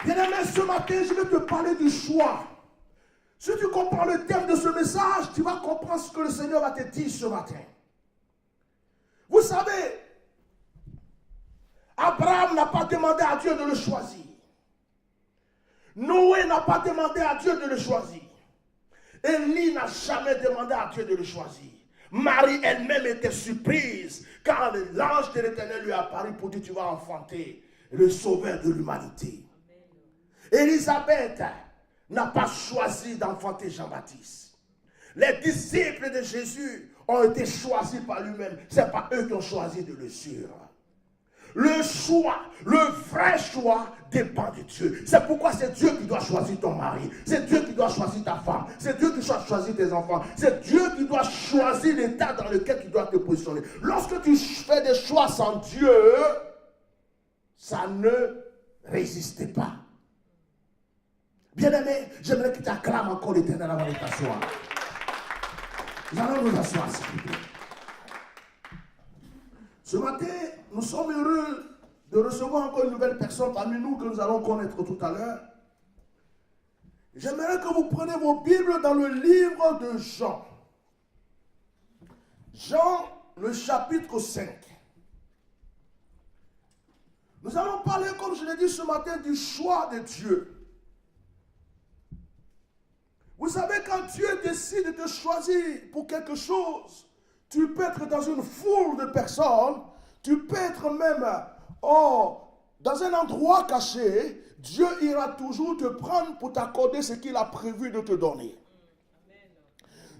Bien-aimé, ce matin, je vais te parler du choix. Si tu comprends le thème de ce message, tu vas comprendre ce que le Seigneur va te dire ce matin. Vous savez, Abraham n'a pas demandé à Dieu de le choisir. Noé n'a pas demandé à Dieu de le choisir. Élie n'a jamais demandé à Dieu de le choisir. Marie elle-même était surprise quand l'ange de l'Éternel lui a apparu pour dire tu vas enfanter le sauveur de l'humanité. Élisabeth n'a pas choisi d'enfanter Jean-Baptiste. Les disciples de Jésus ont été choisis par lui-même. Ce n'est pas eux qui ont choisi de le suivre. Le choix, le vrai choix dépend de Dieu. C'est pourquoi c'est Dieu qui doit choisir ton mari. C'est Dieu qui doit choisir ta femme. C'est Dieu qui doit choisir tes enfants. C'est Dieu qui doit choisir l'état dans lequel tu dois te positionner. Lorsque tu fais des choix sans Dieu, ça ne résiste pas. Bien-aimé, j'aimerais que tu acclames encore l'Éternel avant de t'asseoir. Nous allons nous asseoir, s'il vous plaît. Ce matin, nous sommes heureux de recevoir encore une nouvelle personne parmi nous que nous allons connaître tout à l'heure. J'aimerais que vous preniez vos Bibles dans le livre de Jean. Jean, le chapitre 5. Nous allons parler, comme je l'ai dit ce matin, du choix de Dieu. Vous savez, quand Dieu décide de te choisir pour quelque chose, tu peux être dans une foule de personnes, tu peux être même dans un endroit caché, Dieu ira toujours te prendre pour t'accorder ce qu'il a prévu de te donner.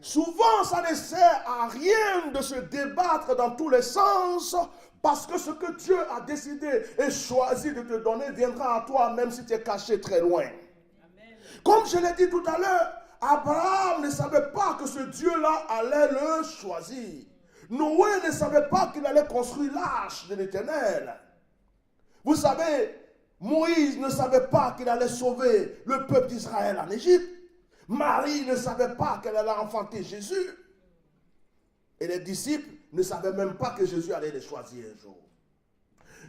Souvent, ça ne sert à rien de se débattre dans tous les sens, parce que ce que Dieu a décidé et choisi de te donner viendra à toi, même si tu es caché très loin. Comme je l'ai dit tout à l'heure, Abraham ne savait pas que ce Dieu-là allait le choisir. Noé ne savait pas qu'il allait construire l'arche de l'Éternel. Vous savez, Moïse ne savait pas qu'il allait sauver le peuple d'Israël en Égypte. Marie ne savait pas qu'elle allait enfanter Jésus. Et les disciples ne savaient même pas que Jésus allait les choisir un jour.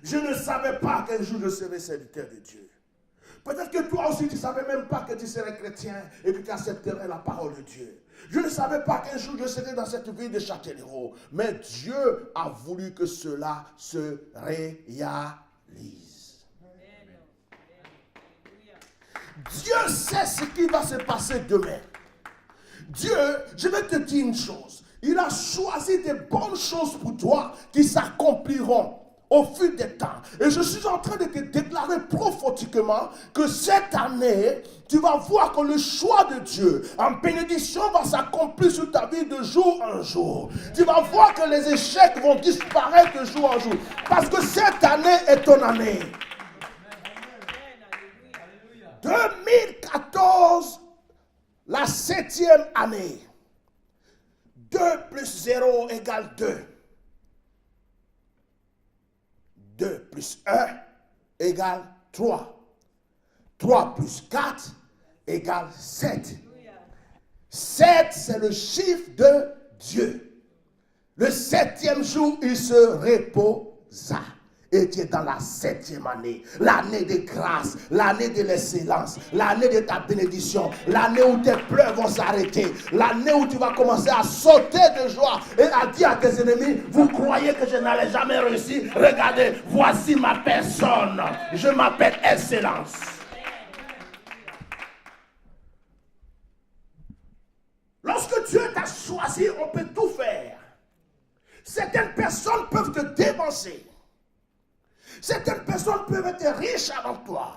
Je ne savais pas qu'un jour je serais serviteur de Dieu. Peut-être que toi aussi, tu ne savais même pas que tu serais chrétien et que tu accepterais la parole de Dieu. Je ne savais pas qu'un jour je serais dans cette ville de Châtellerault. Mais Dieu a voulu que cela se réalise. Dieu sait ce qui va se passer demain. Dieu, je vais te dire une chose. Il a choisi des bonnes choses pour toi qui s'accompliront au fil des temps. Et je suis en train de te déclarer prophétiquement que cette année, tu vas voir que le choix de Dieu en bénédiction va s'accomplir sur ta vie de jour en jour. Tu vas voir que les échecs vont disparaître de jour en jour. Parce que cette année est ton année. 2014, la 7e année. 2 plus 0 égale 2. 2 plus 1 égale 3. 3 plus 4 égale 7. 7, c'est le chiffre de Dieu. Le 7e jour, il se reposa. Et tu es dans la 7e année, l'année de grâce, l'année de l'excellence, l'année de ta bénédiction, l'année où tes pleurs vont s'arrêter, l'année où tu vas commencer à sauter de joie et à dire à tes ennemis, vous croyez que je n'allais jamais réussir? Regardez, voici ma personne, je m'appelle Excellence. Lorsque Dieu t'a choisi, on peut tout faire. Certaines personnes peuvent te dévancer. Certaines personnes peuvent être riches avant toi.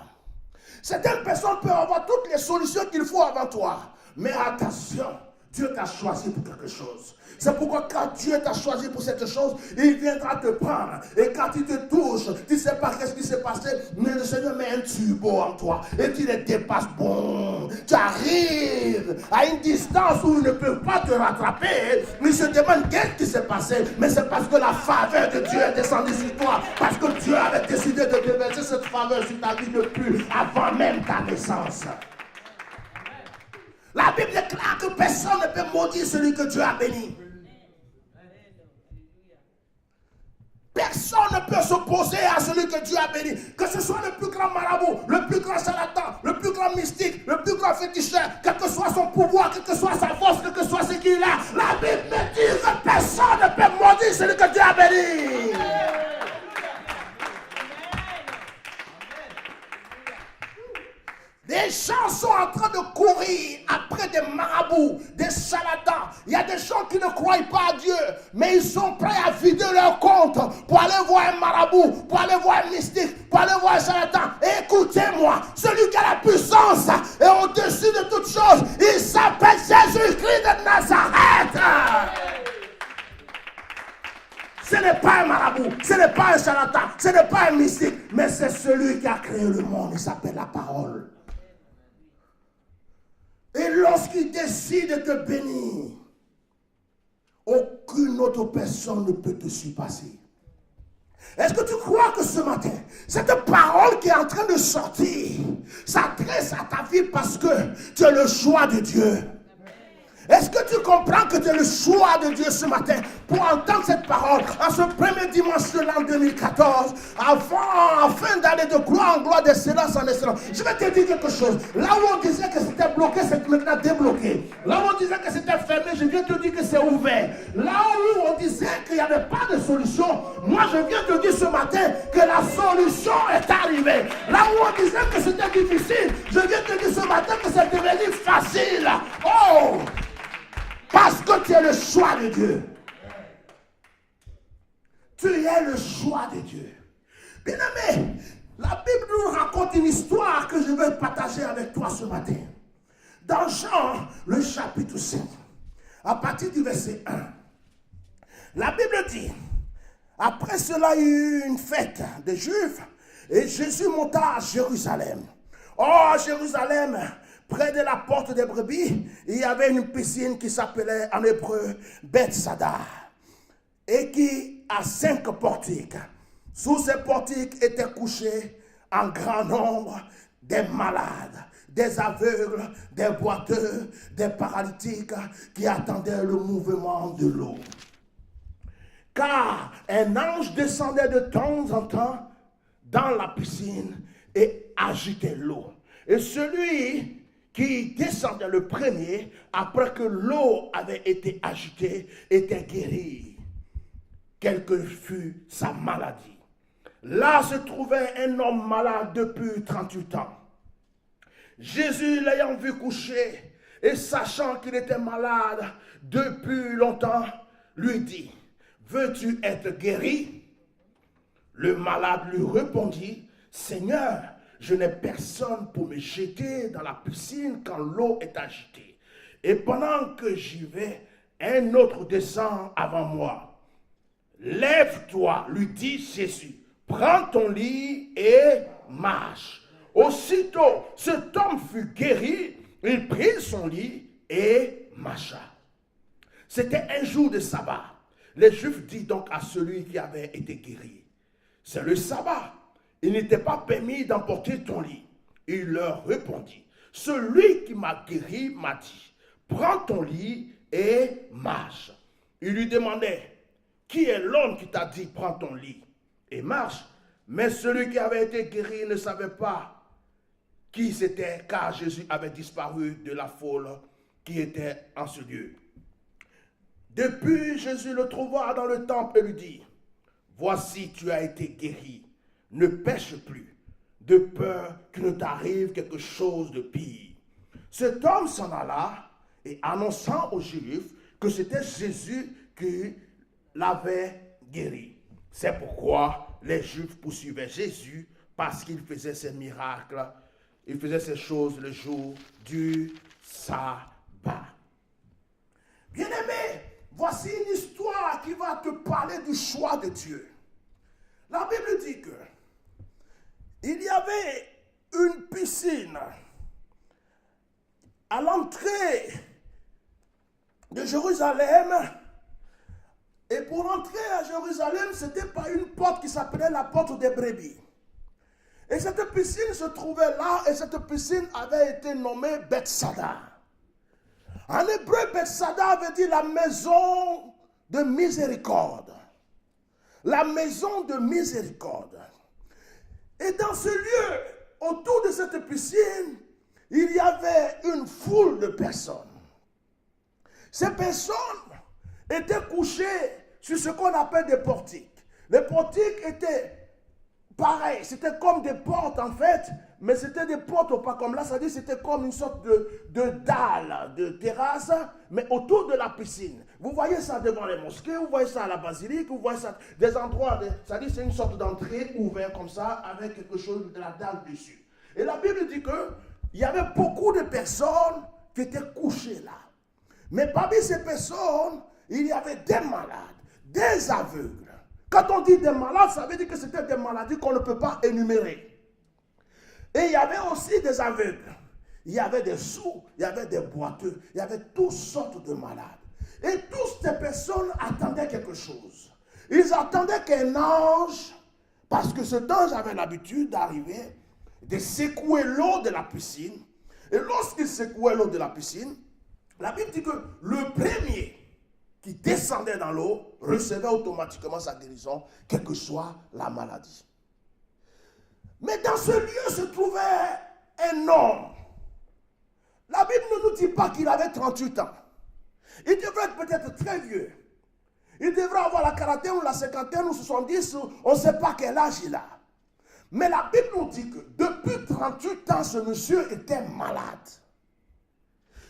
Certaines personnes peuvent avoir toutes les solutions qu'il faut avant toi. Mais attention, Dieu t'a choisi pour quelque chose. C'est pourquoi quand Dieu t'a choisi pour cette chose, il viendra te prendre. Et quand il te touche, tu ne sais pas qu'est-ce qui s'est passé, mais le Seigneur met un turbo en toi. Et tu les dépasses. Bon, tu arrives à une distance où ils ne peuvent pas te rattraper. Ils se demandent qu'est-ce qui s'est passé. Mais c'est parce que la faveur de Dieu est descendue sur toi. Parce que Dieu avait décidé de déverser cette faveur sur ta vie depuis avant même ta naissance. La Bible déclare que personne ne peut maudire celui que Dieu a béni. personne ne peut s'opposer à celui que Dieu a béni. Que ce soit le plus grand marabout, le plus grand charlatan, le plus grand mystique, le plus grand féticheur, quel que soit son pouvoir, quel que soit sa force, quel que soit ce qu'il a. La Bible me dit que personne ne peut maudire celui que Dieu a béni. Des gens sont en train de courir après des marabouts, des charlatans. Il y a des gens qui ne croient pas à Dieu, mais ils sont prêts à vider leur compte pour aller voir un marabout, pour aller voir un mystique, pour aller voir un charlatan. Et écoutez-moi, celui qui a la puissance et au-dessus de toutes choses, il s'appelle Jésus-Christ de Nazareth. Ce n'est pas un marabout, ce n'est pas un charlatan, ce n'est pas un mystique, mais c'est celui qui a créé le monde. Il s'appelle la parole. Et lorsqu'il décide de te bénir, aucune autre personne ne peut te surpasser. Est-ce que tu crois que ce matin, cette parole qui est en train de sortir s'adresse à ta vie parce que tu es le choix de Dieu? Est-ce que tu comprends que tu es le choix de Dieu ce matin pour entendre cette parole en ce premier dimanche de l'an 2014 afin d'aller de gloire en gloire, d'excellence en excellence? Je vais te dire quelque chose. Là où on disait que c'était bloqué, c'est maintenant débloqué. Là où on disait que c'était fermé, je viens te dire que c'est ouvert. Là où on disait qu'il n'y avait pas de solution, moi je viens te dire ce matin que la solution est arrivée. Là où on disait que c'était difficile, je viens te dire ce matin que c'est devenu facile. Oh! Parce que tu es le choix de Dieu. Tu es le choix de Dieu. Bien-aimé, la Bible nous raconte une histoire que je vais partager avec toi ce matin. Dans Jean, le chapitre 5, à partir du verset 1, la Bible dit, après cela, il y eut une fête des Juifs et Jésus monta à Jérusalem. Oh, Jérusalem! Près de la porte des brebis, il y avait une piscine qui s'appelait en hébreu Bethsada et qui a 5 portiques. Sous ces portiques étaient couchés en grand nombre des malades, des aveugles, des boiteux, des paralytiques qui attendaient le mouvement de l'eau. Car un ange descendait de temps en temps dans la piscine et agitait l'eau. Et celui qui descendait le premier, après que l'eau avait été agitée, était guéri, quelle que fût sa maladie. Là se trouvait un homme malade depuis 38 ans. Jésus, l'ayant vu coucher, et sachant qu'il était malade depuis longtemps, lui dit, « Veux-tu être guéri ?» Le malade lui répondit, « Seigneur, je n'ai personne pour me jeter dans la piscine quand l'eau est agitée. Et pendant que j'y vais, un autre descend avant moi. Lève-toi, lui dit Jésus, prends ton lit et marche. Aussitôt, cet homme fut guéri, il prit son lit et marcha. C'était un jour de sabbat. Les Juifs dirent donc à celui qui avait été guéri, c'est le sabbat. Il n'était pas permis d'emporter ton lit. Il leur répondit, celui qui m'a guéri m'a dit, prends ton lit et marche. Il lui demandait, qui est l'homme qui t'a dit, prends ton lit et marche? Mais celui qui avait été guéri ne savait pas qui c'était, car Jésus avait disparu de la foule qui était en ce lieu. Depuis, Jésus le trouva dans le temple et lui dit, voici, tu as été guéri. Ne pêche plus, de peur qu'il ne t'arrive quelque chose de pire. Cet homme s'en alla et annonçant aux Juifs que c'était Jésus qui l'avait guéri. C'est pourquoi les Juifs poursuivaient Jésus parce qu'il faisait ces miracles, il faisait ces choses le jour du sabbat. Bien-aimé, voici une histoire qui va te parler du choix de Dieu. La Bible dit que il y avait une piscine à l'entrée de Jérusalem. Et pour entrer à Jérusalem, ce n'était pas une porte qui s'appelait la porte des brebis. Et cette piscine se trouvait là, et cette piscine avait été nommée Bethsada. En hébreu, Bethsada veut dire la maison de miséricorde. la maison de miséricorde. Et dans ce lieu, autour de cette piscine, il y avait une foule de personnes. Ces personnes étaient couchées sur ce qu'on appelle des portiques. Les portiques étaient pareils, c'était comme des portes en fait, mais c'était des portes pas comme là, c'est-à-dire c'était comme une sorte de dalle, de terrasse, mais autour de la piscine. Vous voyez ça devant les mosquées, vous voyez ça à la basilique, vous voyez ça des endroits, c'est-à-dire c'est une sorte d'entrée ouverte comme ça, avec quelque chose de la dalle dessus. Et la Bible dit que il y avait beaucoup de personnes qui étaient couchées là. Mais parmi ces personnes, il y avait des malades, des aveugles. Quand on dit des malades, ça veut dire que c'était des maladies qu'on ne peut pas énumérer. Et il y avait aussi des aveugles. Il y avait des sourds, il y avait des boiteux, il y avait toutes sortes de malades. Et toutes ces personnes attendaient quelque chose. Ils attendaient qu'un ange, parce que cet ange avait l'habitude d'arriver, de secouer l'eau de la piscine. Et lorsqu'il secouait l'eau de la piscine, la Bible dit que le premier qui descendait dans l'eau recevait automatiquement sa guérison, quelle que soit la maladie. Mais dans ce lieu se trouvait un homme. La Bible ne nous dit pas qu'il avait 38 ans. Il devrait être peut-être très vieux. Il devrait avoir la quarantaine ou la cinquantaine ou 70, on ne sait pas quel âge il a. Mais la Bible nous dit que depuis 38 ans, ce monsieur était malade.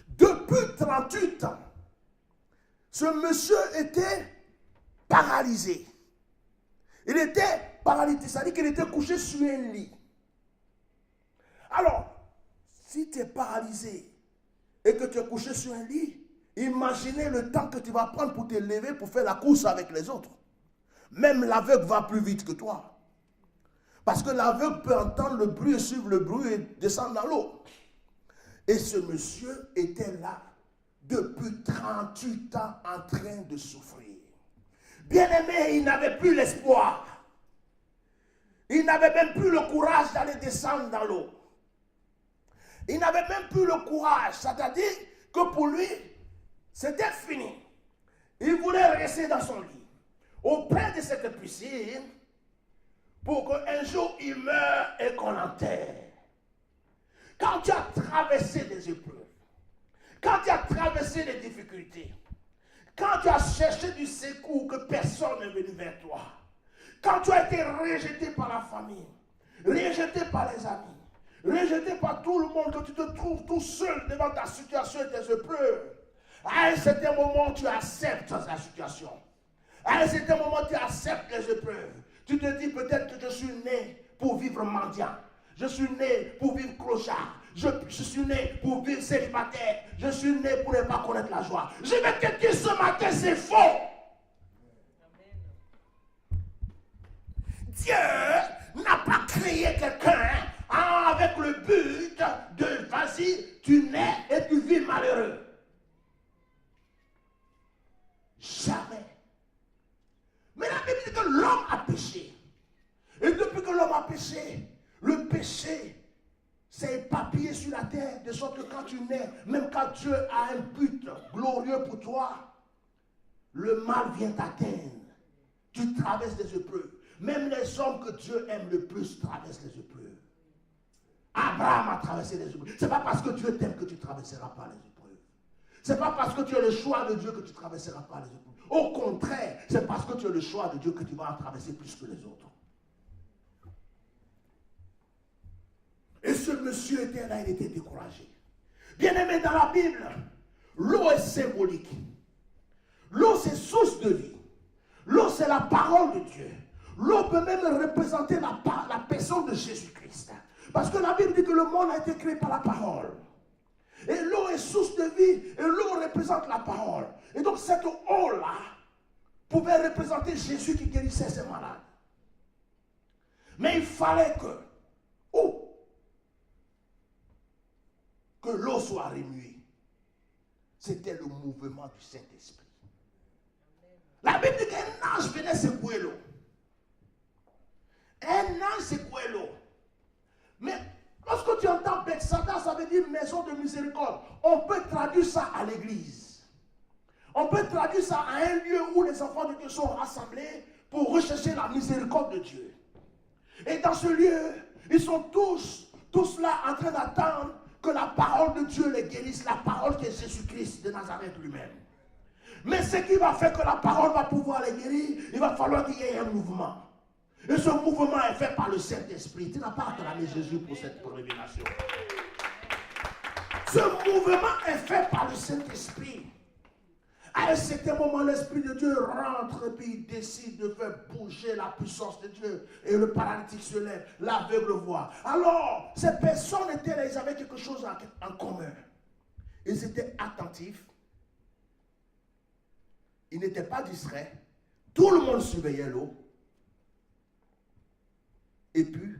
Depuis 38 ans, ce monsieur était paralysé. Il était paralysé, c'est-à-dire qu'il était couché sur un lit. Alors, si tu es paralysé et que tu es couché sur un lit, imaginez le temps que tu vas prendre pour te lever pour faire la course avec les autres. Même l'aveugle va plus vite que toi. Parce que l'aveugle peut entendre le bruit et suivre le bruit et descendre dans l'eau. Et ce monsieur était là depuis 38 ans en train de souffrir. Bien-aimé, il n'avait plus l'espoir. Il n'avait même plus le courage d'aller descendre dans l'eau. Il n'avait même plus le courage, c'est-à-dire que pour lui, c'était fini. Il voulait rester dans son lit, auprès de cette piscine, pour qu'un jour il meure et qu'on l'enterre. Quand tu as traversé des épreuves, quand tu as traversé des difficultés, quand tu as cherché du secours que personne n'est venu vers toi, quand tu as été rejeté par la famille, rejeté par les amis, rejeté par tout le monde, que tu te trouves tout seul devant ta situation et tes épreuves, à un certain moment tu acceptes la situation. À un certain moment tu acceptes les épreuves. Tu te dis peut-être que je suis né pour vivre mendiant. Je suis né pour vivre clochard. Je suis né pour vivre célibataire. Je suis né pour ne pas connaître la joie. Je vais te dire ce matin, c'est faux. Dieu n'a pas créé quelqu'un avec le but de vas-y, tu nais et tu vis malheureux. Jamais. Mais la Bible dit que l'homme a péché. Et depuis que l'homme a péché, le péché s'est éparpillé sur la terre, de sorte que quand tu nais, même quand Dieu a un but glorieux pour toi, le mal vient t'atteindre. Tu traverses des épreuves. Même les hommes que Dieu aime le plus traversent les épreuves. Abraham a traversé les épreuves. Ce n'est pas parce que Dieu t'aime que tu ne traverseras pas les épreuves. Ce n'est pas parce que tu as le choix de Dieu que tu ne traverseras pas les épreuves. Au contraire, c'est parce que tu as le choix de Dieu que tu vas en traverser plus que les autres. Et ce monsieur était là, il était découragé. Bien aimé, dans la Bible, l'eau est symbolique. L'eau, c'est source de vie. L'eau, c'est la parole de Dieu. L'eau peut même représenter la personne de Jésus-Christ. Parce que la Bible dit que le monde a été créé par la parole. Et l'eau est source de vie. Et l'eau représente la parole. Et donc cette eau-là pouvait représenter Jésus qui guérissait ses malades. Mais il fallait que l'eau soit remuée. C'était le mouvement du Saint-Esprit. La Bible dit qu'un ange venait secouer l'eau. Un ange secouait l'eau. Mais lorsque tu entends Bethsada, ça veut dire maison de miséricorde. On peut traduire ça à l'église. On peut traduire ça à un lieu où les enfants de Dieu sont rassemblés pour rechercher la miséricorde de Dieu. Et dans ce lieu, ils sont tous là en train d'attendre que la parole de Dieu les guérisse, la parole de Jésus-Christ de Nazareth lui-même. Mais ce qui va faire que la parole va pouvoir les guérir, il va falloir qu'il y ait un mouvement. Et ce mouvement est fait par le Saint-Esprit. Tu n'as pas acclamé Jésus pour cette révélation. Ce mouvement est fait par le Saint-Esprit. À un certain moment, l'Esprit de Dieu rentre et puis il décide de faire bouger la puissance de Dieu. Et le paralytique se lève, l'aveugle voit. Alors, ces personnes étaient là, ils avaient quelque chose en commun. Ils étaient attentifs. Ils n'étaient pas distraits. Tout le monde surveillait l'eau. Et puis,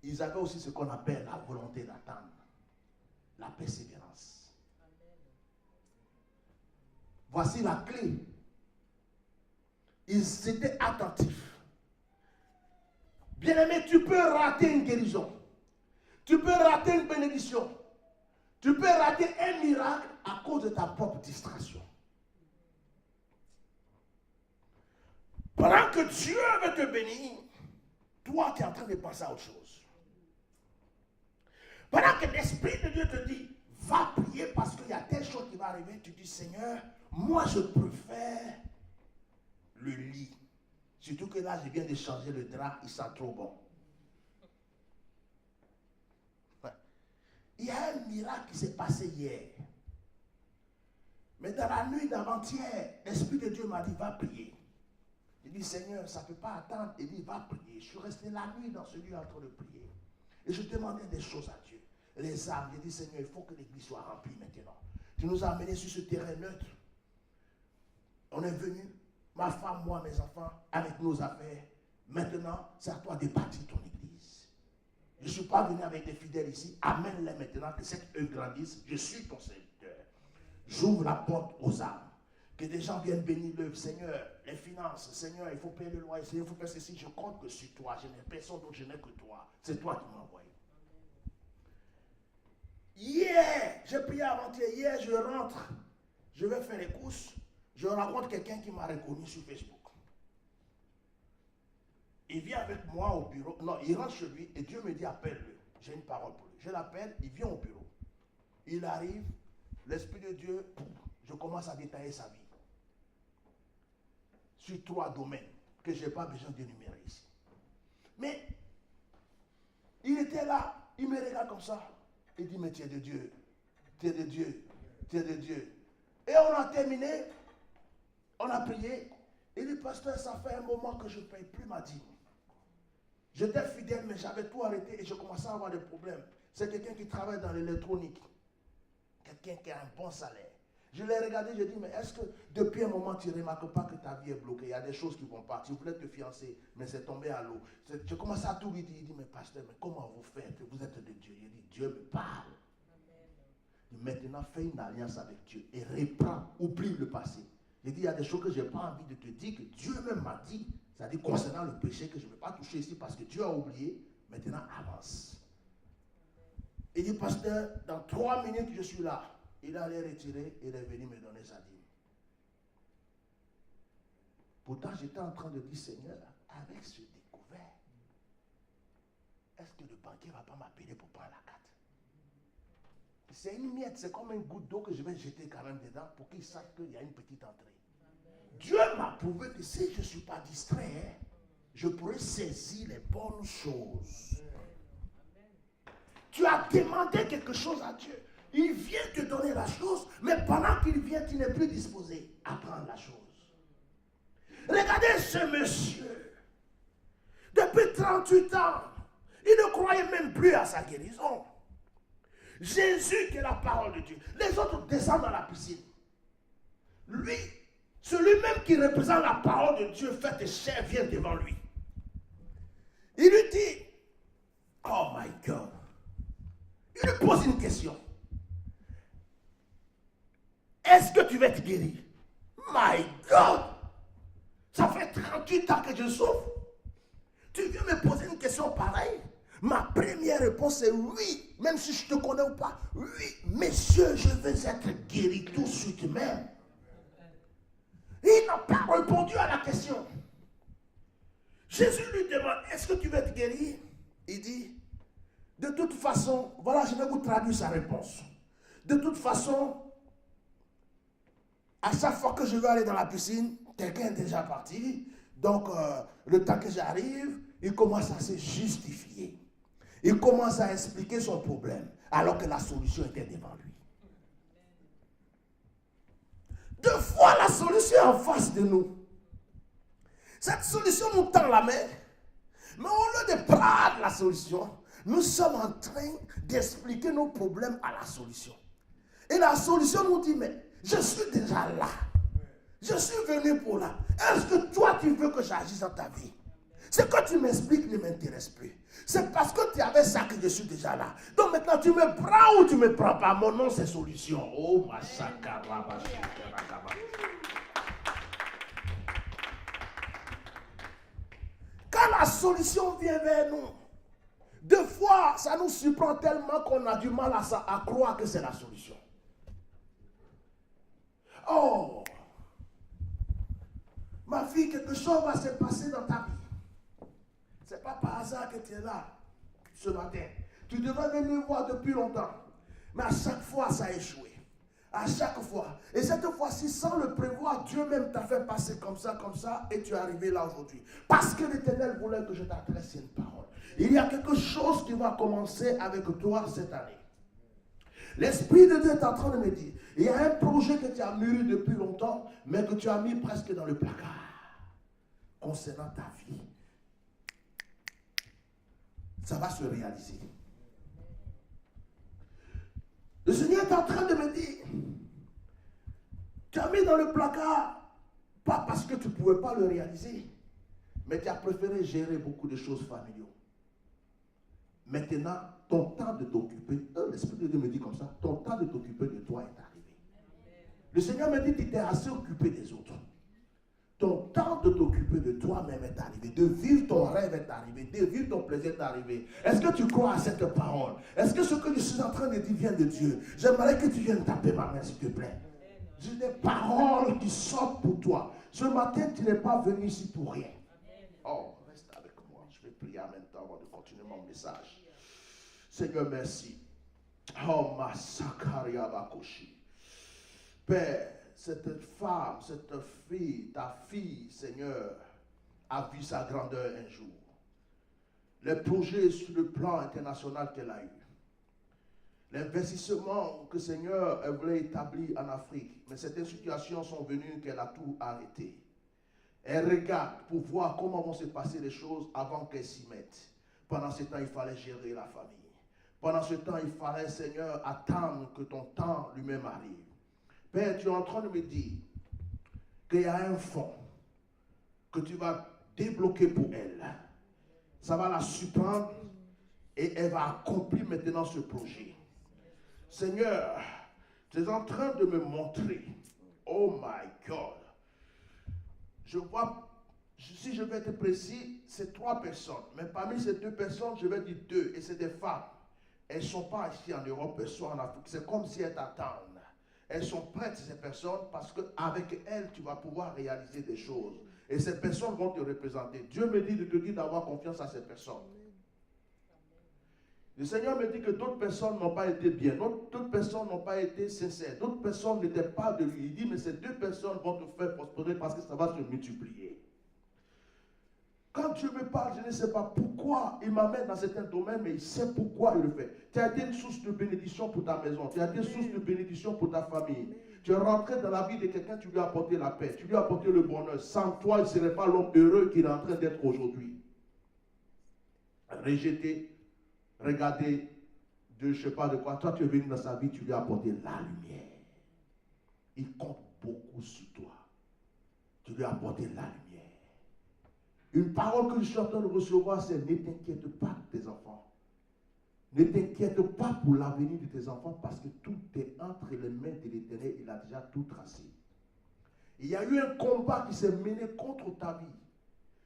ils avaient aussi ce qu'on appelle la volonté d'attendre. La persévérance. Voici la clé. Ils étaient attentifs. Bien-aimé, tu peux rater une guérison. Tu peux rater une bénédiction. Tu peux rater un miracle à cause de ta propre distraction. Pendant que Dieu veut te bénir, toi, tu es en train de penser à autre chose. Pendant que l'Esprit de Dieu te dit, va prier parce qu'il y a telle chose qui va arriver, tu dis, Seigneur, moi je préfère le lit. Surtout que là, je viens de changer le drap, il sent trop bon. Il y a un miracle qui s'est passé hier. Mais dans la nuit d'avant-hier, l'Esprit de Dieu m'a dit, va prier. Il dit, Seigneur, ça ne peut pas attendre. Il dit, va prier. Je suis resté la nuit dans ce lieu en train de prier. Et je demandais des choses à Dieu. Les âmes, j'ai dit, Seigneur, il faut que l'église soit remplie maintenant. Tu nous as amenés sur ce terrain neutre. On est venu, ma femme, moi, mes enfants, avec nos affaires. Maintenant, c'est à toi de bâtir ton église. Je ne suis pas venu avec des fidèles ici. Amène-les maintenant que cette œuvre grandisse. Je suis ton serviteur. J'ouvre la porte aux âmes. Que des gens viennent bénir l'œuvre. Seigneur, les finances. Seigneur, il faut payer le loyer. Seigneur, il faut faire ceci. Je compte que sur toi. Je n'ai personne d'autre, je n'ai que toi. C'est toi qui m'as envoyé. Hier, j'ai prié avant-hier. Hier, je rentre. Je vais faire les courses. Je rencontre quelqu'un qui m'a reconnu sur Facebook. Il vient avec moi au bureau. Non, il rentre chez lui et Dieu me dit appelle-le. J'ai une parole pour lui. Je l'appelle, il vient au bureau. Il arrive, l'Esprit de Dieu, je commence à détailler sa vie. Sur 3 domaines que je n'ai pas besoin d'énumérer ici. Mais il était là, il me regarde comme ça. Il dit, mais tu es de Dieu, tu es de Dieu, tu es de Dieu. Et on a terminé, on a prié. Il dit, pasteur, ça fait un moment que je ne paye plus ma dîme. J'étais fidèle, mais j'avais tout arrêté et je commençais à avoir des problèmes. C'est quelqu'un qui travaille dans l'électronique. Quelqu'un qui a un bon salaire. Je l'ai regardé, je dis, mais est-ce que depuis un moment, tu ne remarques pas que ta vie est bloquée? Il y a des choses qui ne vont pas. Tu voulais te fiancer, mais c'est tombé à l'eau. Je commence à tout lui dire. Il dit, mais pasteur, mais comment vous faites? Vous êtes de Dieu. Il dit, Dieu me parle. Maintenant, fais une alliance avec Dieu et reprends, oublie le passé. Il dit, il y a des choses que je n'ai pas envie de te dire, que Dieu même m'a dit. C'est-à-dire concernant le péché que je ne vais pas toucher ici parce que Dieu a oublié. Maintenant, avance. Il dit, pasteur, dans 3 minutes, je suis là. Il allait retirer, il est venu me donner sa dîme. Pourtant, j'étais en train de dire, Seigneur, avec ce découvert, est-ce que le banquier ne va pas m'appeler pour prendre la carte? C'est une miette, c'est comme une goutte d'eau que je vais jeter quand même dedans pour qu'il sache qu'il y a une petite entrée. Dieu m'a prouvé que si je ne suis pas distrait, je pourrais saisir les bonnes choses. Tu as demandé quelque chose à Dieu. Il vient te donner la chose, mais pendant qu'il vient, tu n'es plus disposé à prendre la chose. Regardez ce monsieur. Depuis 38 ans, il ne croyait même plus à sa guérison. Jésus qui est la parole de Dieu. Les autres descendent dans la piscine. Lui, celui-même qui représente la parole de Dieu faite et chair vient devant lui. Il lui dit, oh my God. Il lui pose une question. Est-ce que tu vas être guéri? My God! Ça fait 38 ans que je souffre. Tu viens me poser une question pareille? Ma première réponse est oui, même si je ne te connais ou pas. Oui, messieurs, je veux être guéri tout de suite même. Il n'a pas répondu à la question. Jésus lui demande, est-ce que tu veux être guéri? Il dit, de toute façon, voilà, je vais vous traduire sa réponse. De toute façon, à chaque fois que je veux aller dans la piscine, quelqu'un est déjà parti. Donc, le temps que j'arrive, il commence à se justifier. Il commence à expliquer son problème, alors que la solution était devant lui. Deux fois la solution est en face de nous. Cette solution nous tend la main, mais au lieu de prendre la solution, nous sommes en train d'expliquer nos problèmes à la solution. Et la solution nous dit, mais je suis déjà là. Je suis venu pour là. Est-ce que toi, tu veux que j'agisse dans ta vie? Ce que tu m'expliques ne m'intéresse plus. C'est parce que tu avais ça que je suis déjà là. Donc maintenant, tu me prends ou tu ne me prends pas. Mon nom, c'est solution. Oh, ma sakaraba. Quand la solution vient vers nous, deux fois, ça nous surprend tellement qu'on a du mal à croire que c'est la solution. Oh, ma fille, quelque chose va se passer dans ta vie. Ce n'est pas par hasard que tu es là ce matin. Tu devrais venir voir depuis longtemps. Mais à chaque fois, ça a échoué. À chaque fois. Et cette fois-ci, sans le prévoir, Dieu même t'a fait passer comme ça, et tu es arrivé là aujourd'hui. Parce que l'Éternel voulait que je t'adresse une parole. Il y a quelque chose qui va commencer avec toi cette année. L'Esprit de Dieu est en train de me dire, il y a un projet que tu as mûri depuis longtemps, mais que tu as mis presque dans le placard. Concernant ta vie. Ça va se réaliser. Le Seigneur est en train de me dire, tu as mis dans le placard, pas parce que tu ne pouvais pas le réaliser, mais tu as préféré gérer beaucoup de choses familiales. Maintenant, ton temps de t'occuper, l'Esprit de Dieu me dit comme ça, ton temps de t'occuper de toi est arrivé. Le Seigneur me dit, tu t'es assez occupé des autres. Ton temps de t'occuper de toi-même est arrivé. De vivre ton rêve est arrivé. De vivre ton plaisir est arrivé. Est-ce que tu crois à cette parole? Est-ce que ce que je suis en train de dire vient de Dieu? J'aimerais que tu viennes taper ma main, s'il te plaît. J'ai des paroles qui sortent pour toi. Ce matin, tu n'es pas venu ici pour rien. Oh, reste avec moi. Je vais prier en même temps avant de continuer mon message. Seigneur, merci. Oh, ma sakaria bakoshi. Père, cette femme, cette fille, ta fille, Seigneur, a vu sa grandeur un jour. Les projets sur le plan international qu'elle a eu. L'investissement que, Seigneur, elle voulait établir en Afrique. Mais certaines situations sont venues qu'elle a tout arrêté. Elle regarde pour voir comment vont se passer les choses avant qu'elle s'y mette. Pendant ce temps, il fallait gérer la famille. Pendant ce temps, il fallait, Seigneur, attendre que ton temps lui-même arrive. Père, tu es en train de me dire qu'il y a un fonds que tu vas débloquer pour elle. Ça va la surprendre et elle va accomplir maintenant ce projet. Seigneur, tu es en train de me montrer, oh my God, je vois, si je vais être précis, c'est 3 personnes. Mais parmi ces 2 personnes, je vais dire 2, et c'est des femmes. Elles ne sont pas ici en Europe, elles sont en Afrique. C'est comme si elles t'attendent. Elles sont prêtes, ces personnes, parce qu'avec elles, tu vas pouvoir réaliser des choses. Et ces personnes vont te représenter. Dieu me dit de te dire d'avoir confiance à ces personnes. Le Seigneur me dit que d'autres personnes n'ont pas été bien, d'autres personnes n'ont pas été sincères, d'autres personnes n'étaient pas de lui. Il dit, mais ces 2 personnes vont te faire prospérer parce que ça va se multiplier. Quand Dieu me parle, je ne sais pas pourquoi il m'amène dans certains domaines, mais il sait pourquoi il le fait. Tu as été une source de bénédiction pour ta maison, tu as été une source de bénédiction pour ta famille. Tu es rentré dans la vie de quelqu'un, tu lui as apporté la paix, tu lui as apporté le bonheur. Sans toi, il ne serait pas l'homme heureux qu'il est en train d'être aujourd'hui. Rejeté, regardé, de je ne sais pas de quoi. Toi, tu es venu dans sa vie, tu lui as apporté la lumière. Il compte beaucoup sur toi. Tu lui as apporté la lumière. Une parole que je suis en train de recevoir, c'est ne t'inquiète pas de tes enfants. Ne t'inquiète pas pour l'avenir de tes enfants parce que tout est entre les mains de l'Éternel. Il a déjà tout tracé. Il y a eu un combat qui s'est mené contre ta vie.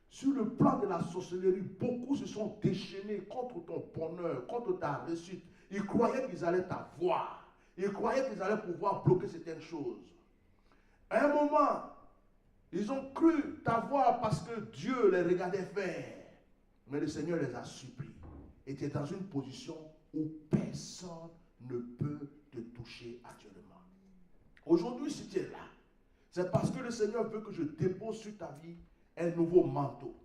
Sur le plan de la sorcellerie, beaucoup se sont déchaînés contre ton bonheur, contre ta réussite. Ils croyaient qu'ils allaient t'avoir. Ils croyaient qu'ils allaient pouvoir bloquer certaines choses. À un moment, Ils ont cru t'avoir parce que Dieu les regardait faire. Mais le Seigneur les a suppliés. Et tu es dans une position où personne ne peut te toucher actuellement. Aujourd'hui, si tu es là, c'est parce que le Seigneur veut que je dépose sur ta vie un nouveau manteau.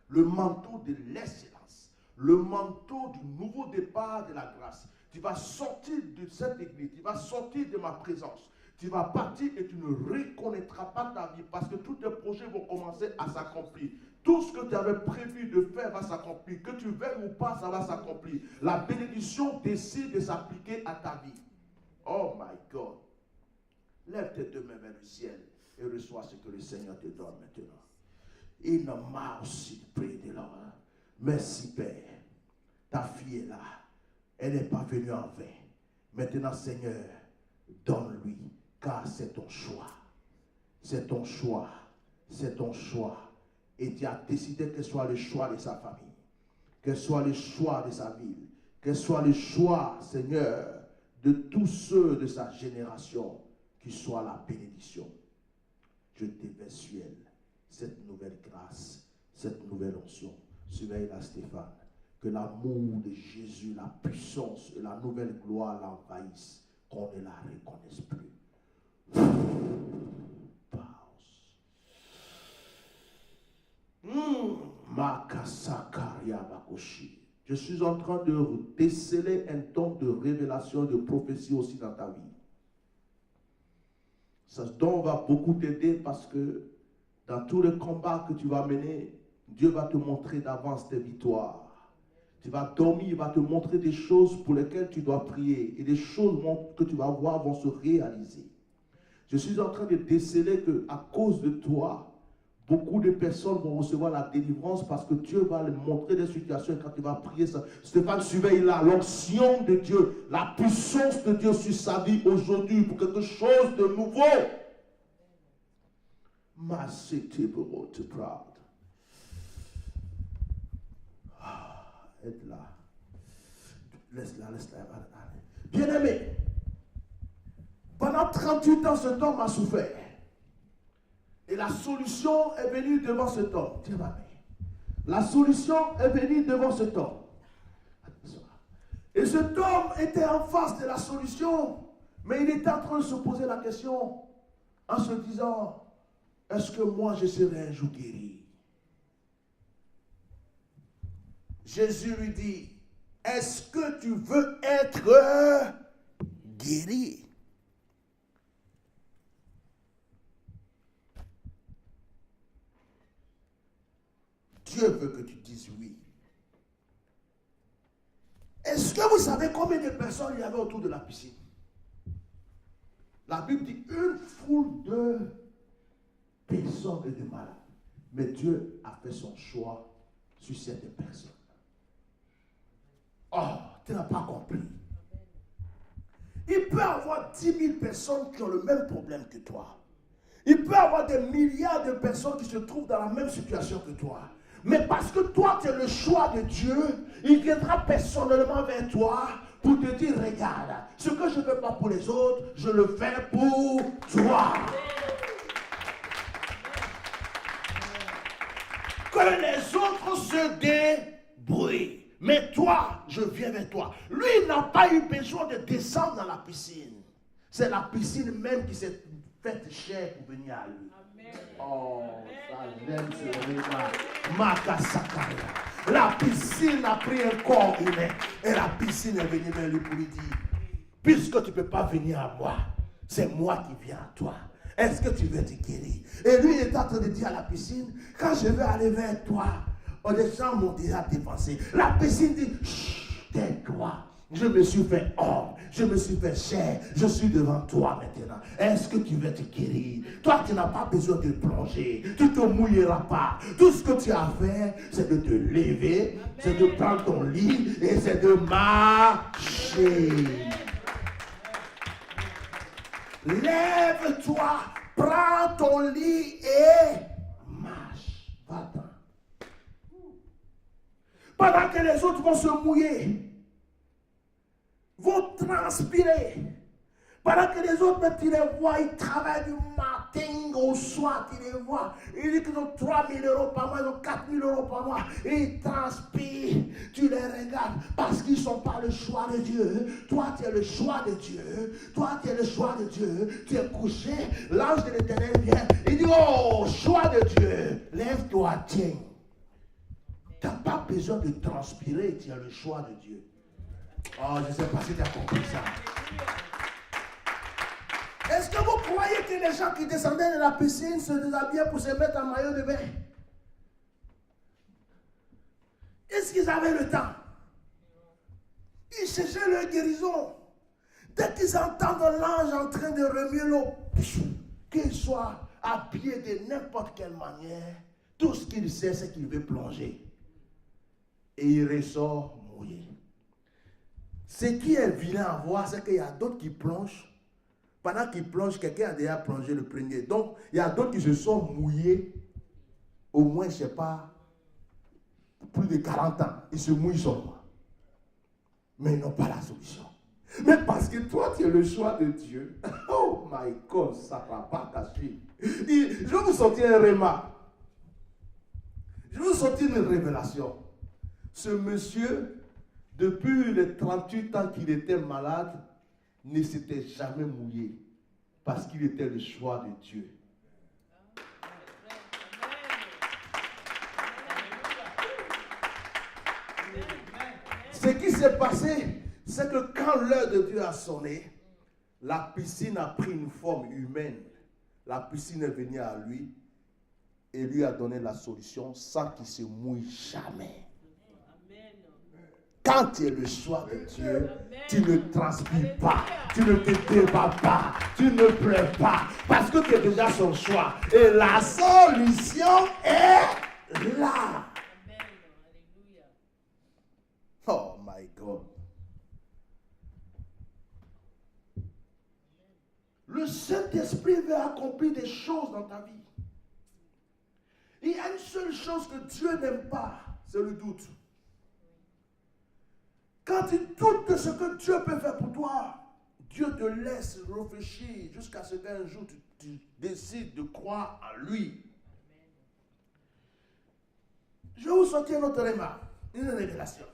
Le manteau de l'excellence. Le manteau du nouveau départ de la grâce. Tu vas sortir de cette église. Tu vas sortir de ma présence. Tu vas partir et tu ne reconnaîtras pas ta vie parce que tous tes projets vont commencer à s'accomplir. Tout ce que tu avais prévu de faire va s'accomplir. Que tu veuilles ou pas, ça va s'accomplir. La bénédiction décide de s'appliquer à ta vie. Oh my God. Lève tes deux mains vers le ciel et reçois ce que le Seigneur te donne maintenant. In the mercy, pray the Lord. Merci Père. Ta fille est là. Elle n'est pas venue en vain. Maintenant, Seigneur, donne-lui, car c'est ton choix. C'est ton choix. C'est ton choix. Et tu as décidé que ce soit le choix de sa famille, que ce soit le choix de sa ville, que ce soit le choix, Seigneur, de tous ceux de sa génération, qui soit la bénédiction. Je t'éveille ciel, cette nouvelle grâce, cette nouvelle onction. Surveille-la, Stéphane. Que l'amour de Jésus, la puissance et la nouvelle gloire l'envahissent, qu'on ne la reconnaisse plus. Je suis en train de déceler un don de révélation, de prophétie aussi dans ta vie. Ce don va beaucoup t'aider parce que dans tous les combats que tu vas mener, Dieu va te montrer d'avance tes victoires. Tu vas dormir, il va te montrer des choses pour lesquelles tu dois prier et des choses que tu vas voir vont se réaliser. Je suis en train de déceler qu'à cause de toi, beaucoup de personnes vont recevoir la délivrance parce que Dieu va leur montrer des situations et quand tu vas prier ça. Stéphane, surveille là, l'onction de Dieu, la puissance de Dieu sur sa vie aujourd'hui pour quelque chose de nouveau. Ma city te proud. Aide-la. Laisse-la. Bien-aimé, pendant 38 ans, cet homme a souffert. Et la solution est venue devant cet homme. Tiens ma main. La solution est venue devant cet homme. Et cet homme était en face de la solution. Mais il était en train de se poser la question en se disant, est-ce que moi je serai un jour guéri? Jésus lui dit, est-ce que tu veux être guéri? Dieu veut que tu dises oui. Est-ce que vous savez combien de personnes il y avait autour de la piscine? La Bible dit une foule de personnes et de malades. Mais Dieu a fait son choix sur cette personne. Oh, tu n'as pas compris. Il peut y avoir 10 000 personnes qui ont le même problème que toi. Il peut y avoir des milliards de personnes qui se trouvent dans la même situation que toi. Mais parce que toi, tu es le choix de Dieu, il viendra personnellement vers toi pour te dire, regarde, ce que je ne fais pas pour les autres, je le fais pour toi. Que les autres se débrouillent. Mais toi, je viens vers toi. Lui, il n'a pas eu besoin de descendre dans la piscine. C'est la piscine même qui s'est faite chère pour venir à lui. Amen. Oh, ça j'aime ce regard. Makasakaya. La piscine a pris un corps humain. Et la piscine est venue vers lui pour lui dire, puisque tu ne peux pas venir à moi, c'est moi qui viens à toi. Est-ce que tu veux te guérir? Et lui, il est en train de dire à la piscine, quand je vais aller vers toi, les gens m'ont déjà dépensé. La piscine dit, chut, tais-toi. Je me suis fait homme, je me suis fait chair, je suis devant toi maintenant. Est-ce que tu veux te guérir? Toi, tu n'as pas besoin de plonger, tu ne te mouilleras pas. Tout ce que tu as à faire, c'est de te lever, c'est de prendre ton lit et c'est de marcher. Lève-toi, prends ton lit et marche. Va-t'en. Pendant que les autres vont se mouiller, vont transpirer. Pendant que les autres, même tu les vois, ils travaillent du matin matin au soir, tu les vois. Ils disent qu'ils ont 3 000 euros par mois, ils ont 4 000 euros par mois. Et ils transpirent. Tu les regardes parce qu'ils ne sont pas le choix de Dieu. Toi, tu es le choix de Dieu. Toi, tu es le choix de Dieu. Tu es couché. L'ange de l'Éternel vient. Il dit, oh, choix de Dieu. Lève-toi, tiens. Tu n'as pas besoin de transpirer. Tu as le choix de Dieu. Oh, je ne sais pas si tu as compris ça. Est-ce que vous croyez que les gens qui descendaient de la piscine se déshabillaient pour se mettre en maillot de bain? Est-ce qu'ils avaient le temps? Ils cherchaient leur guérison. Dès qu'ils entendent l'ange en train de remuer l'eau, qu'il soit habillé de n'importe quelle manière, tout ce qu'il sait, c'est qu'il veut plonger. Et il ressort mouillé. Ce qui est vilain à voir, c'est qu'il y a d'autres qui plongent. Pendant qu'ils plongent, quelqu'un a déjà plongé le premier. Donc, il y a d'autres qui se sont mouillés, au moins, je ne sais pas, plus de 40 ans. Ils se mouillent seulement. Mais ils n'ont pas la solution. Mais parce que toi, tu es le choix de Dieu. Oh my God, ça ne va pas cacher. Je vais vous sortir un réma. Je vais vous sortir une révélation. Ce monsieur, depuis les 38 ans qu'il était malade, ne s'était jamais mouillé parce qu'il était le choix de Dieu. Ce qui s'est passé, c'est que quand l'heure de Dieu a sonné, la piscine a pris une forme humaine. La piscine est venue à lui et lui a donné la solution sans qu'il se mouille jamais. Quand tu es le choix de Dieu, tu ne transpires pas, tu ne te débats pas, tu ne pleures pas, parce que tu es déjà son choix. Et la solution est là. Oh my God. Le Saint-Esprit veut accomplir des choses dans ta vie. Il y a une seule chose que Dieu n'aime pas, c'est le doute. Quand tu doutes de ce que Dieu peut faire pour toi, Dieu te laisse réfléchir jusqu'à ce qu'un jour tu décides de croire en lui. Je vais vous sortir une autre remarque, une révélation.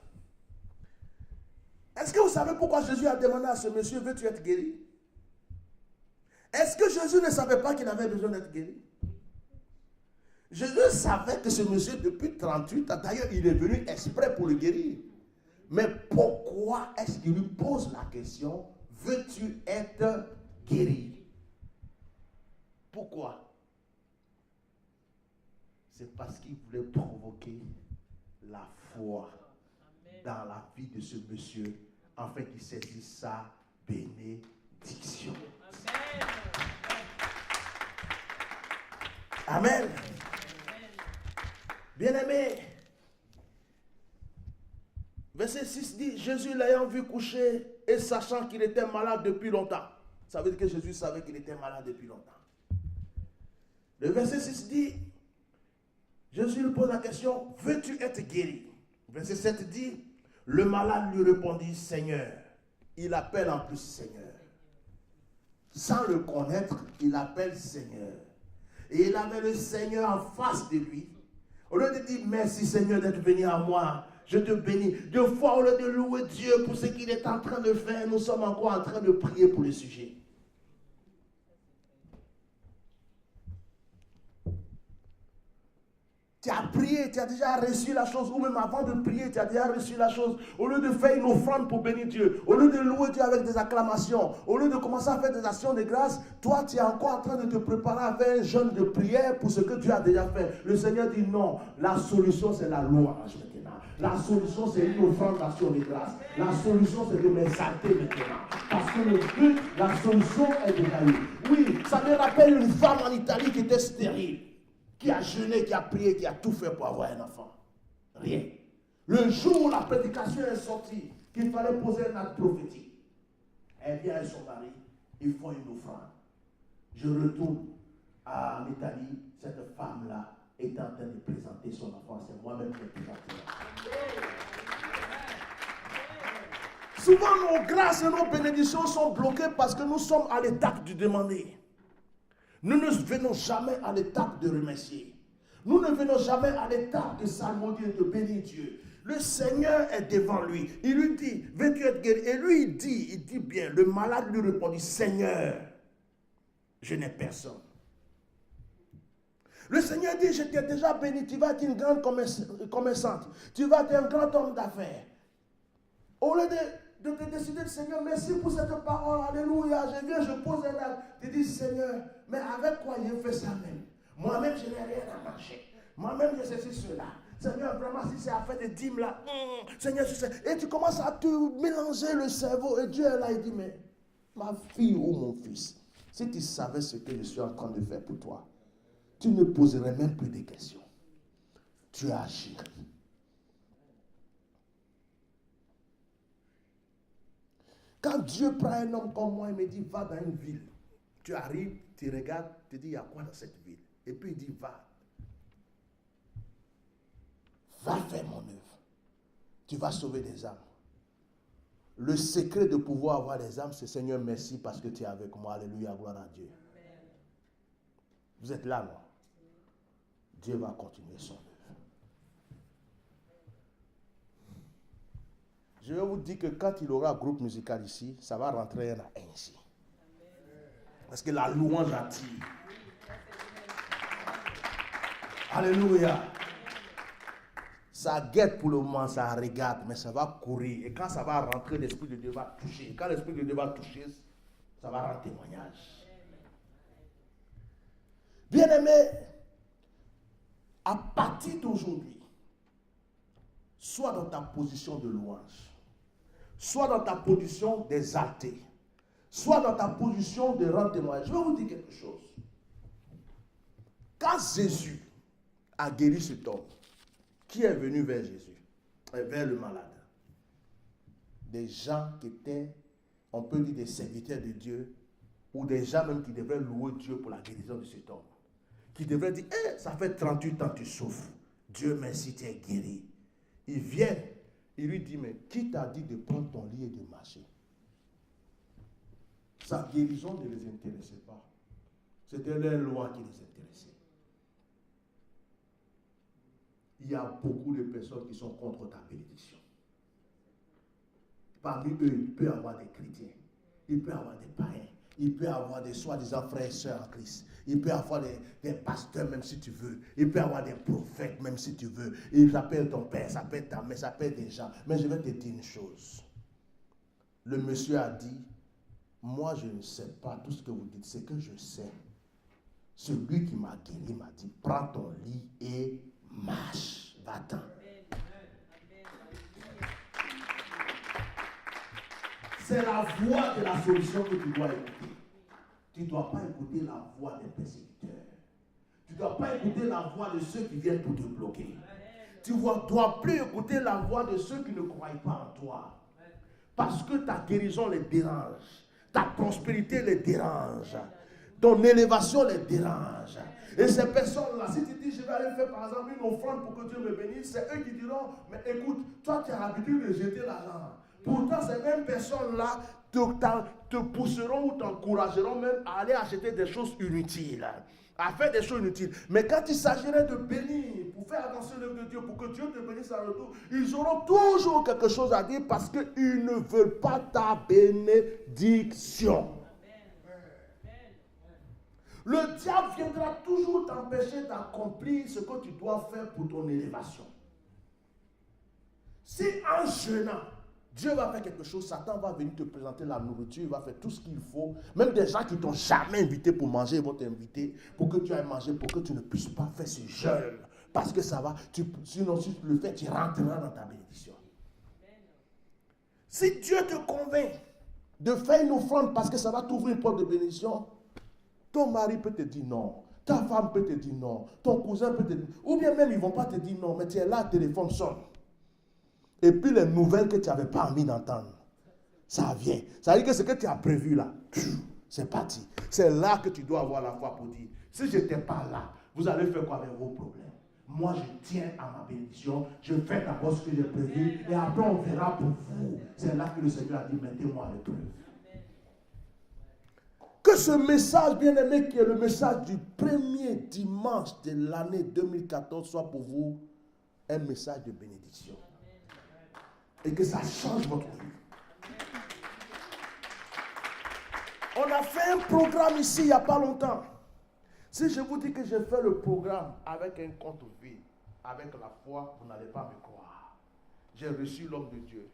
Est-ce que vous savez pourquoi Jésus a demandé à ce monsieur, veux-tu être guéri? Est-ce que Jésus ne savait pas qu'il avait besoin d'être guéri? Jésus savait que ce monsieur, depuis 38 ans, d'ailleurs, il est venu exprès pour le guérir. Mais pourquoi est-ce qu'il lui pose la question, veux-tu être guéri? Pourquoi? C'est parce qu'il voulait provoquer la foi dans la vie de ce monsieur, afin qu'il saisisse sa bénédiction. Amen. Bien-aimé, verset 6 dit, Jésus l'ayant vu coucher et sachant qu'il était malade depuis longtemps. Ça veut dire que Jésus savait qu'il était malade depuis longtemps. Le verset 6 dit, Jésus lui pose la question, veux-tu être guéri? Verset 7 dit, le malade lui répondit, Seigneur. Il appelle en plus Seigneur. Sans le connaître, il appelle Seigneur. Et il avait le Seigneur en face de lui. Au lieu de dire, merci Seigneur d'être venu à moi, je te bénis. Deux fois, au lieu de louer Dieu pour ce qu'il est en train de faire, nous sommes encore en train de prier pour le sujet. Tu as prié, tu as déjà reçu la chose, ou même avant de prier, tu as déjà reçu la chose. Au lieu de faire une offrande pour bénir Dieu, au lieu de louer Dieu avec des acclamations, au lieu de commencer à faire des actions de grâce, toi tu es encore en train de te préparer à faire un jeûne de prière pour ce que tu as déjà fait. Le Seigneur dit non, la solution c'est la louange maintenant. La solution c'est une offrande d'action de grâce. La solution c'est de m'exalter maintenant. Parce que le but, la solution est déjà eue. Oui, ça me rappelle une femme en Italie qui était stérile, qui a jeûné, qui a prié, qui a tout fait pour avoir un enfant. Rien. Le jour où la prédication est sortie, qu'il fallait poser un acte prophétique, elle vient avec son mari, ils font une offrande. Je retourne en Italie, cette femme-là est en train de présenter son enfant. C'est moi-même qui ai présenté. Souvent, nos grâces et nos bénédictions sont bloquées parce que nous sommes à l'étape du demander. Nous ne venons jamais à l'étape de remercier. Nous ne venons jamais à l'étape de salmodier, de bénir Dieu. Le Seigneur est devant lui. Il lui dit, veux-tu être guéri? Et lui, il dit bien, le malade lui répondit, Seigneur, je n'ai personne. Le Seigneur dit, je t'ai déjà béni, tu vas être une grande commerçante, tu vas être un grand homme d'affaires. Au lieu de te décider, Seigneur, merci pour cette parole, alléluia, je viens, je pose un acte. Tu dis, Seigneur, mais avec quoi il fait ça même? Moi-même, je n'ai rien à manger. Moi-même, je sais cela. Seigneur, vraiment, si c'est affaire de dîmes là, Seigneur, je sais. Et tu commences à te mélanger le cerveau. Et Dieu est là, il dit, mais ma fille ou mon fils, si tu savais ce que je suis en train de faire pour toi, tu ne poserais même plus de questions. Tu agirais. Quand Dieu prend un homme comme moi, il me dit, va dans une ville. Tu arrives, tu regardes, tu dis, il y a quoi dans cette ville? Et puis il dit, va. Va faire mon œuvre. Tu vas sauver des âmes. Le secret de pouvoir avoir des âmes, c'est Seigneur, merci parce que tu es avec moi. Alléluia, gloire à Dieu. Vous êtes là, non? Dieu va continuer son œuvre. Je vais vous dire que quand il aura un groupe musical ici, ça va rentrer un à un ici. Parce que la louange attire. Alléluia. Ça guette pour le moment, ça regarde, mais ça va courir. Et quand ça va rentrer, l'Esprit de Dieu va toucher. Et quand l'Esprit de Dieu va toucher, ça va rendre témoignage. Bien-aimé, à partir d'aujourd'hui, sois dans ta position de louange, sois dans ta position d'exalter, sois dans ta position de rendre témoignage. Je vais vous dire quelque chose. Quand Jésus a guéri cet homme, qui est venu vers Jésus, vers le malade? Des gens qui étaient, on peut dire, des serviteurs de Dieu, ou des gens même qui devraient louer Dieu pour la guérison de cet homme. Qui devraient dire, ça fait 38 ans que tu souffres. Dieu merci, tu es guéri. Il vient, il lui dit, mais qui t'a dit de prendre ton lit et de marcher? Sa guérison ne les intéressait pas. C'était leur loi qui les intéressait. Il y a beaucoup de personnes qui sont contre ta bénédiction. Parmi eux, il peut y avoir des chrétiens, il peut y avoir des païens, il peut y avoir des soi-disant frères et sœurs en Christ, il peut y avoir des pasteurs même si tu veux, il peut y avoir des prophètes même si tu veux, il s'appelle ton père, ça peut être ta mère, ça peut être des gens. Mais je vais te dire une chose. Le monsieur a dit, moi je ne sais pas tout ce que vous dites, c'est que je sais. Celui qui m'a guéri m'a dit, prends ton lit et marche, va-t'en. C'est la voix de la solution que tu dois écouter. Tu ne dois pas écouter la voix des persécuteurs. Tu ne dois pas écouter la voix de ceux qui viennent pour te bloquer. Tu ne dois plus écouter la voix de ceux qui ne croient pas en toi. Parce que ta guérison les dérange. Ta prospérité les dérange. Ton élévation les dérange. Et ces personnes-là, si tu dis, je vais aller faire par exemple une offrande pour que Dieu me bénisse, c'est eux qui diront, mais écoute, toi tu as l'habitude de jeter l'argent. Pourtant, ces mêmes personnes-là te pousseront ou t'encourageront même à aller acheter des choses inutiles, à faire des choses inutiles. Mais quand il s'agirait de bénir, pour faire avancer l'œuvre de Dieu, pour que Dieu te bénisse en retour, ils auront toujours quelque chose à dire parce qu'ils ne veulent pas ta bénédiction. Le diable viendra toujours t'empêcher d'accomplir ce que tu dois faire pour ton élévation. Si en jeûnant, Dieu va faire quelque chose, Satan va venir te présenter la nourriture, il va faire tout ce qu'il faut. Même des gens qui ne t'ont jamais invité pour manger, ils vont t'inviter pour que tu ailles manger, pour que tu ne puisses pas faire ce jeûne. Parce que ça va, sinon si tu le fais, tu rentreras dans ta bénédiction. Si Dieu te convainc de faire une offrande parce que ça va t'ouvrir une porte de bénédiction, ton mari peut te dire non, ta femme peut te dire non, ton cousin peut te dire non, ou bien même ils ne vont pas te dire non, mais tu es là, le téléphone sonne. Et puis les nouvelles que tu n'avais pas envie d'entendre, ça vient. Ça veut dire que ce que tu as prévu là, c'est parti. C'est là que tu dois avoir la foi pour dire, si je n'étais pas là, vous allez faire quoi avec vos problèmes? Moi, je tiens à ma bénédiction, je fais d'abord ce que j'ai prévu, et après on verra pour vous. C'est là que le Seigneur a dit, mettez-moi à l'épreuve. Que Que ce message, bien-aimé, qui est le message du premier dimanche de l'année 2014, soit pour vous un message de bénédiction. Et que ça change votre vie. On a fait un programme ici il n'y a pas longtemps. Si je vous dis que j'ai fait le programme avec un compte vide, avec la foi, vous n'allez pas me croire. J'ai reçu l'homme de Dieu.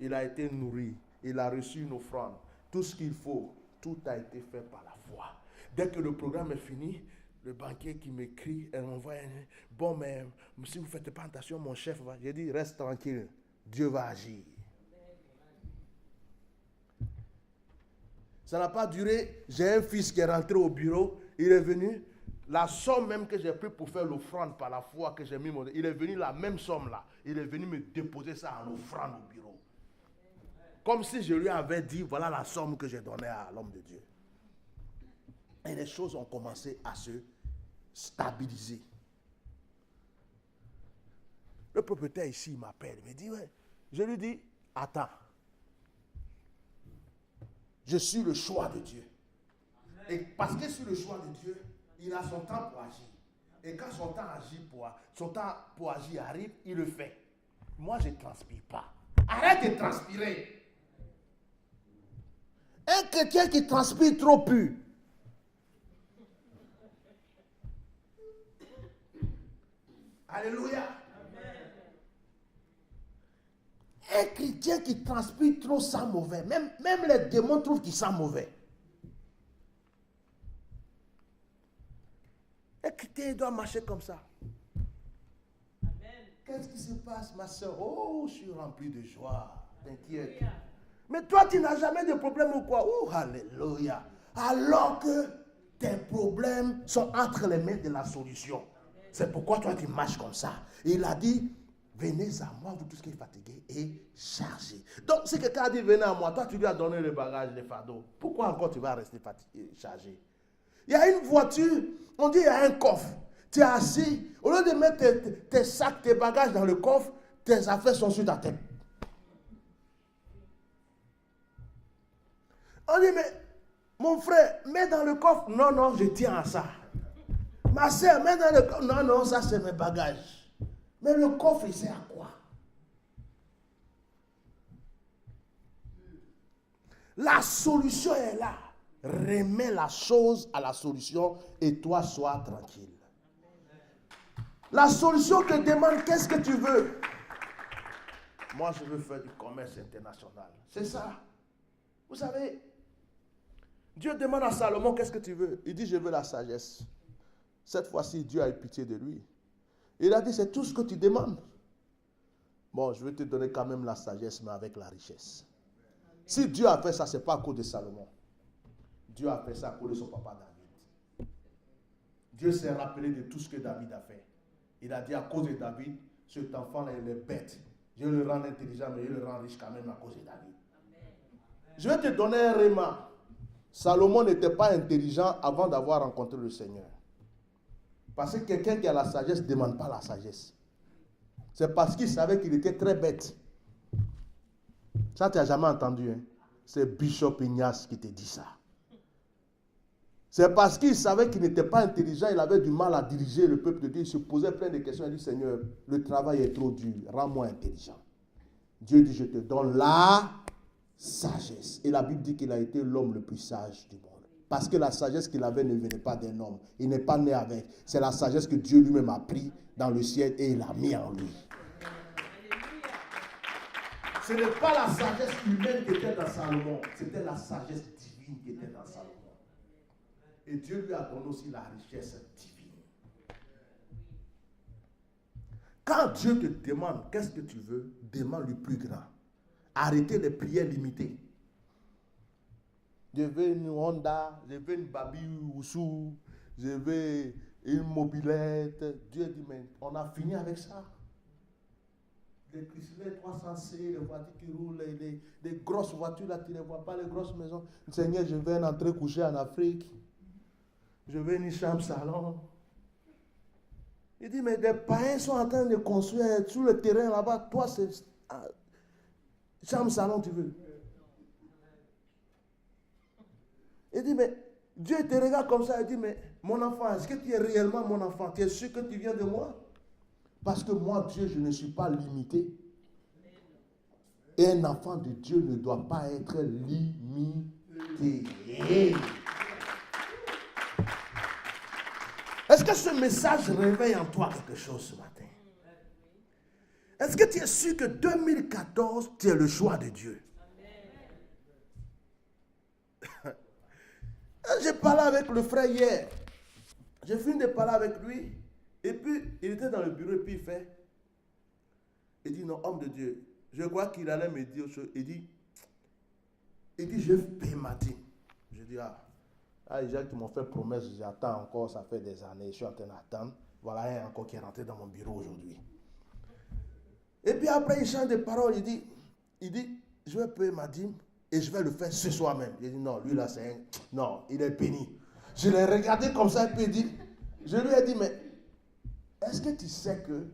Il a été nourri. Il a reçu une offrande. Tout ce qu'il faut, tout a été fait par la foi. Dès que le programme est fini, le banquier qui m'écrit, elle m'envoie un... Bon, mais si vous ne faites pas attention, mon chef va... J'ai dit, reste tranquille. Dieu va agir. Ça n'a pas duré. J'ai un fils qui est rentré au bureau. Il est venu. La somme même que j'ai pris pour faire l'offrande par la foi que j'ai mis, il est venu la même somme là. Il est venu me déposer ça en offrande au bureau. Comme si je lui avais dit, voilà la somme que j'ai donnée à l'homme de Dieu. Et les choses ont commencé à se stabiliser. Le propriétaire ici, il m'appelle. Il me dit, ouais. Je lui dis, attends. Je suis le choix de Dieu. Et parce que je suis le choix de Dieu, il a son temps pour agir. Et quand son temps pour agir arrive, il le fait. Moi, je ne transpire pas. Arrête de transpirer. Un chrétien qui transpire trop pur. Alléluia. Un chrétien qui transpire trop sent mauvais. Même les démons trouvent qu'il sent mauvais. Un chrétien doit marcher comme ça. Amen. Qu'est-ce qui se passe, ma soeur? Oh, je suis rempli de joie. T'inquiète. Mais toi, tu n'as jamais de problème ou quoi? Oh, alléluia. Alors que tes problèmes sont entre les mains de la solution. C'est pourquoi toi, tu marches comme ça. Et il a dit, venez à moi, vous tous qui êtes fatigués et chargés. Donc, si quelqu'un a dit, venez à moi, toi, tu lui as donné le bagage, les fardeaux. Pourquoi encore tu vas rester fatigué, chargé? Il y a une voiture, on dit il y a un coffre. Tu es assis, au lieu de mettre tes sacs, tes bagages dans le coffre, tes affaires sont sur ta tête. On dit, mais mon frère, mets dans le coffre. Non, non, je tiens à ça. Ma soeur, mets dans le coffre. Non, non, ça c'est mes bagages. Mais le coffre, il sert à quoi? La solution est là. Remets la chose à la solution et toi, sois tranquille. La solution te demande qu'est-ce que tu veux. Moi, je veux faire du commerce international. C'est ça. Vous savez, Dieu demande à Salomon qu'est-ce que tu veux. Il dit, je veux la sagesse. Cette fois-ci, Dieu a eu pitié de lui. Il a dit, c'est tout ce que tu demandes. Bon, je vais te donner quand même la sagesse, mais avec la richesse. Si Dieu a fait ça, ce n'est pas à cause de Salomon. Dieu a fait ça à cause de son papa David. Dieu s'est rappelé de tout ce que David a fait. Il a dit à cause de David, cet enfant-là, il est bête. Je le rends intelligent, mais je le rends riche quand même à cause de David. Je vais te donner un réma. Salomon n'était pas intelligent avant d'avoir rencontré le Seigneur. Parce que quelqu'un qui a la sagesse ne demande pas la sagesse. C'est parce qu'il savait qu'il était très bête. Ça, tu n'as jamais entendu. Hein? C'est Bishop Ignace qui te dit ça. C'est parce qu'il savait qu'il n'était pas intelligent, il avait du mal à diriger le peuple de Dieu. Il se posait plein de questions. Il dit, Seigneur, le travail est trop dur, rends-moi intelligent. Dieu dit, je te donne la sagesse. Et la Bible dit qu'il a été l'homme le plus sage du monde. Parce que la sagesse qu'il avait ne venait pas d'un homme. Il n'est pas né avec. C'est la sagesse que Dieu lui-même a pris dans le ciel et il a mis en lui. Ce n'est pas la sagesse humaine qui était dans Salomon. C'était la sagesse divine qui était dans Salomon. Et Dieu lui a donné aussi la richesse divine. Quand Dieu te demande qu'est-ce que tu veux, demande-lui plus grand. Arrêtez les prières limitées. Je veux une Honda, je veux une Babi Oussou, je veux une mobilette. Dieu dit, mais on a fini avec ça. Les Chrysler 300C, les voitures qui roulent, les grosses voitures là, tu ne les vois pas, les grosses maisons. Seigneur, je veux une entrée couchée en Afrique. Je veux une chambre salon. Il dit, mais des païens sont en train de construire sur le terrain là-bas. Toi, c'est chambre salon, tu veux. Et Il dit, mais Dieu te regarde comme ça. Il dit, mais mon enfant, est-ce que tu es réellement mon enfant? Tu es sûr que tu viens de moi? Parce que moi, Dieu, je ne suis pas limité. Et un enfant de Dieu ne doit pas être limité. Est-ce que ce message réveille en toi quelque chose ce matin? Est-ce que tu es sûr que 2014, tu es le choix de Dieu? J'ai parlé avec le frère hier. J'ai fini de parler avec lui. Et puis, il était dans le bureau et puis il dit, non, homme de Dieu, je crois qu'il allait me dire autre chose. Il dit, je paye ma dîme. Je dis, Jacques, tu m'as fait promesse, j'attends encore, ça fait des années, je suis en train d'attendre. Voilà un encore qui est rentré dans mon bureau aujourd'hui. Et puis après, il change de parole, il dit, je vais payer ma dîme et je vais le faire ce soir même. Il dit, non, lui là, non, il est béni. Je l'ai regardé comme ça et puis je lui ai dit, mais est-ce que tu sais que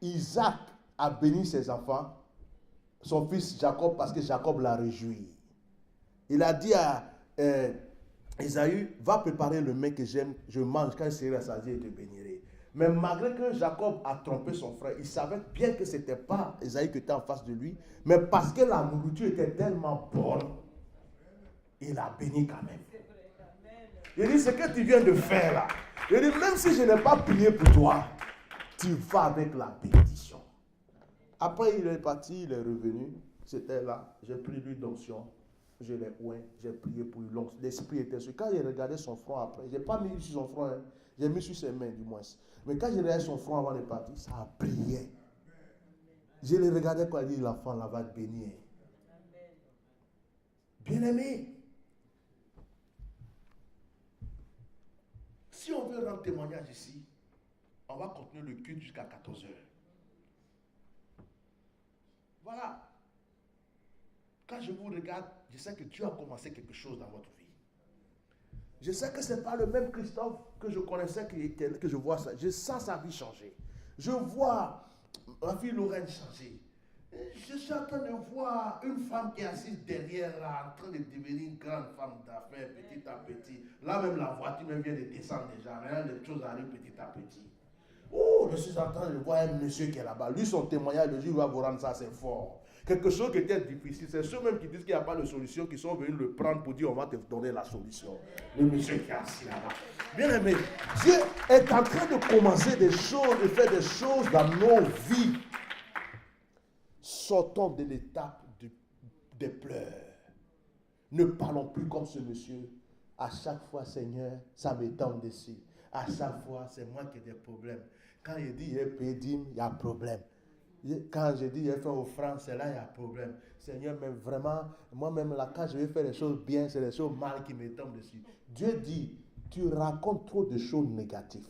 Isaac a béni ses enfants, son fils Jacob, parce que Jacob l'a réjoui. Il a dit à Ésaü, va préparer le mets que j'aime, je mange, quand il serai rassasié, je te bénirai. Mais malgré que Jacob a trompé son frère, il savait bien que ce n'était pas Ésaü qui était en face de lui, mais parce que la nourriture était tellement bonne, il a béni quand même. Il dit, ce que tu viens de faire là, il dit, même si je n'ai pas prié pour toi, tu vas avec la bénédiction. Après, il est parti, il est revenu, c'était là, j'ai pris l'huile d'onction, je l'ai oint, j'ai prié pour lui, l'esprit était sur. Quand il regardait son front après, je n'ai pas mis sur son front, hein, j'ai mis sur ses mains du moins. Mais quand je regardais son front avant de partir, ça a prié. Je le regardais quand il dit, l'enfant là va te bénir. Bien-aimé, si on veut rendre témoignage ici, on va continuer le culte jusqu'à 14h. Voilà. Quand je vous regarde, je sais que Dieu a commencé quelque chose dans votre vie. Je sais que ce n'est pas le même Christophe que je connaissais, que je vois ça. Je sens sa vie changer. Je vois ma fille Lorraine changer. Je suis en train de voir une femme qui est assise derrière là, en train de devenir une grande femme d'affaires petit à petit. Là même la voiture même vient de descendre déjà. Maintenant les choses arrivent petit à petit. Oh, je suis en train de voir un monsieur qui est là-bas. Lui, son témoignage, le jour où il va vous rendre ça, c'est fort. Quelque chose qui était difficile, c'est ceux même qui disent qu'il n'y a pas de solution qui sont venus le prendre pour dire on va te donner la solution. Le monsieur qui est assis là-bas. Bien aimé, Dieu est en train de commencer des choses, de faire des choses dans nos vies. Sortons de l'étape des pleurs. Ne parlons plus comme ce monsieur. À chaque fois, Seigneur, ça me tombe dessus. À chaque fois, c'est moi qui ai des problèmes. Quand il dit, il y a pédime, il y a problème. Quand je dis, il fait offrande, c'est là, il y a problème. Seigneur, mais vraiment, moi-même, là, quand je vais faire les choses bien, c'est les choses mal qui me tombent dessus. Dieu dit, tu racontes trop de choses négatives.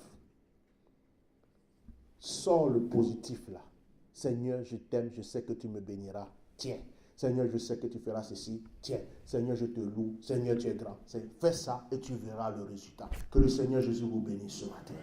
Sors le positif là. Seigneur, je t'aime, je sais que tu me béniras. Tiens. Seigneur, je sais que tu feras ceci. Tiens. Seigneur, je te loue. Seigneur, tu es grand. Fais ça et tu verras le résultat. Que le Seigneur Jésus vous bénisse ce matin.